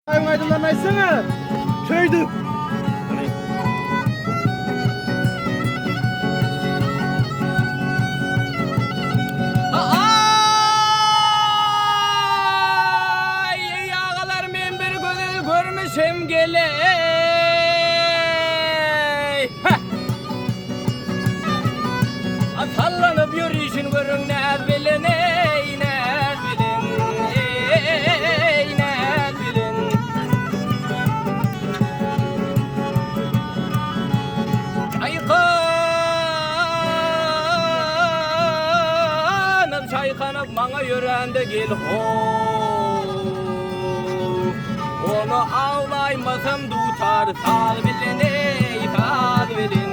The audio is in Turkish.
Aydınlamaysana. Köydü. Ay ağalar men bir gözel görmüşem geley. Sallanıp yürüyüşün görün ne bilin ey ne bilin ey ne bilin. Çaykanıp bana yürende gel ho. Onu ağlaymasam tutar sal bilin ey sal bilin.